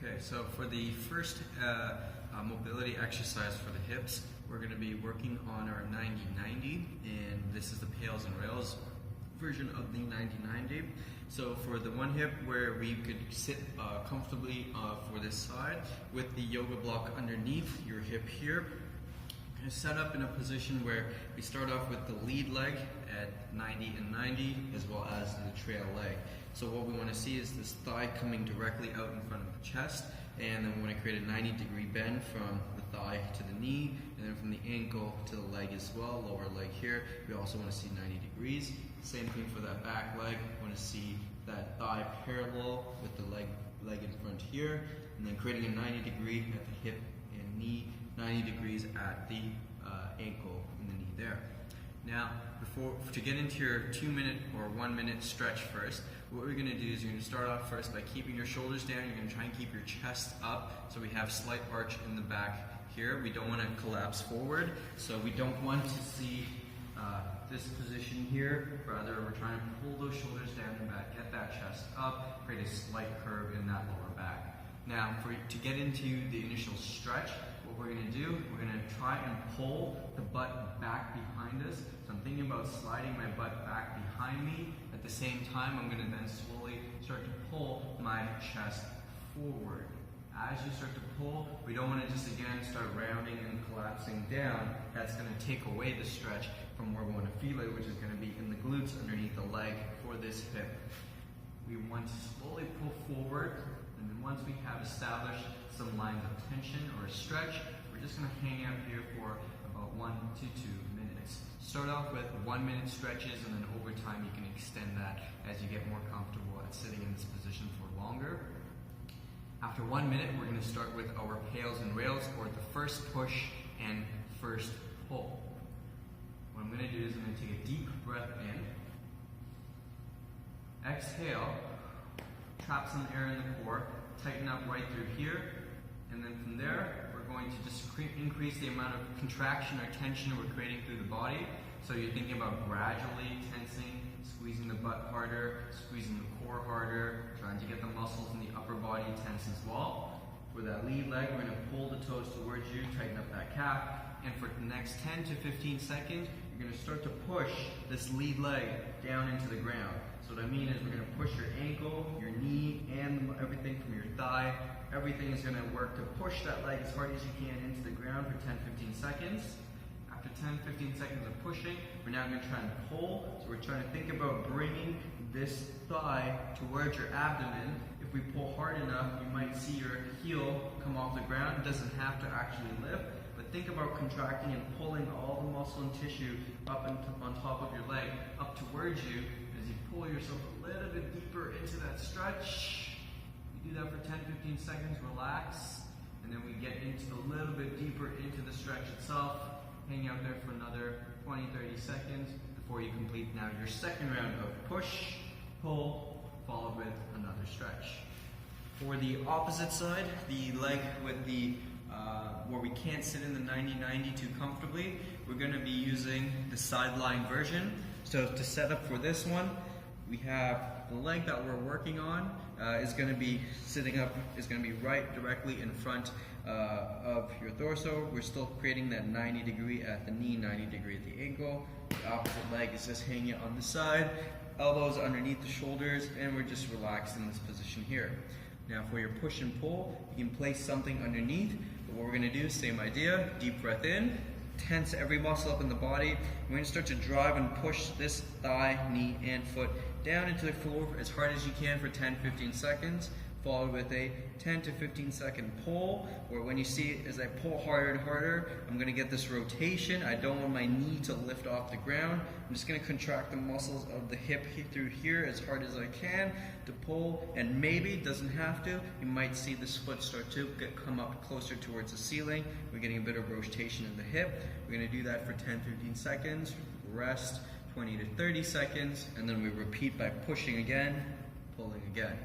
Okay, so for the first mobility exercise for the hips, we're going to be working on our 90-90, and this is the PAILs and rails version of the 90-90. So for the one hip where we could sit comfortably for this side with the yoga block underneath your hip here, we're going to set up in a position where we start off with the lead leg at 90 and 90 as well as the trail leg. So what we want to see is this thigh coming directly out in front of the chest, and then we want to create a 90-degree bend from the thigh to the knee, and then from the ankle to the leg as well, lower leg here. We also want to see 90 degrees. Same thing for that back leg. We want to see that thigh parallel with the leg in front here, and then creating a 90 degree at the hip and knee, 90 degrees at the ankle and the knee there. Now, to get into your 2-minute or 1-minute stretch first, what we're going to do is you're going to start off first by keeping your shoulders down. You're going to try and keep your chest up, so we have slight arch in the back here. We don't want to collapse forward, so we don't want to see this position here. Rather, we're trying to pull those shoulders down and back, get that chest up, create a slight curve in that lower back. Now, to get into the initial stretch, what we're going to do, we're going to try and pull the butt back behind us. So I'm thinking about sliding my butt back behind me. At the same time, I'm going to then slowly start to pull my chest forward. As you start to pull, we don't want to just again start rounding and collapsing down. That's going to take away the stretch from where we want to feel it, which is going to be in the glutes underneath the leg for this hip. We want to slowly pull forward, and then once we have established some lines of tension or a stretch, we're just going to hang out here for about 1 to 2 minutes. Start off with 1-minute stretches, and then over time you can extend that as you get more comfortable at sitting in this position for longer. After 1 minute, we're going to start with our PAILs and rails, or the first push and first pull. What I'm going to do is I'm going to take a deep breath in, exhale, trap some air in the core, tighten up right through here, and then from there, we're going to just increase the amount of contraction or tension we're creating through the body. So you're thinking about gradually tensing, squeezing the butt harder, squeezing the core harder, trying to get the muscles in the upper body tense as well. For that lead leg, we're going to pull the toes towards you, tighten up that calf, and for the next 10 to 15 seconds, you're going to start to push this lead leg down into the ground. So what I mean is we're going to push your ankle, your knee, and everything from your thigh. Everything is going to work to push that leg as hard as you can into the ground for 10-15 seconds. After 10-15 seconds of pushing, we're now going to try and pull. So we're trying to think about bringing this thigh towards your abdomen. If we pull hard enough, you might see your heel come off the ground. It doesn't have to actually lift, but think about contracting and pulling all the muscle and tissue up on top of your leg, up towards you. As you pull yourself a little bit deeper into that stretch, you do that for 10-15 seconds, relax, and then we get into a little bit deeper into the stretch itself. Hang out there for another 20-30 seconds before you complete now your second round of push, pull, followed with another stretch. For the opposite side, the leg with the where we can't sit in the 90-90 too comfortably, we're going to be using the sideline version. So to set up for this one, we have the leg that we're working on is going to be sitting up, is going to be right directly in front of your torso. We're still creating that 90 degree at the knee, 90 degree at the ankle. The opposite leg is just hanging on the side, elbows underneath the shoulders, and we're just relaxed in this position here. Now for your push and pull, you can place something underneath, but what we're going to do, same idea, deep breath in, tense every muscle up in the body. We're going to start to drive and push this thigh, knee, and foot down into the floor as hard as you can for 10-15 seconds, followed with a 10 to 15 second pull, where when you see as I pull harder and harder, I'm going to get this rotation. I don't want my knee to lift off the ground. I'm just going to contract the muscles of the hip through here as hard as I can to pull, and maybe, doesn't have to, you might see this foot start to come up closer towards the ceiling. We're getting a bit of rotation in the hip. We're going to do that for 10-15 seconds, rest 20 to 30 seconds, and then we repeat by pushing again, pulling again.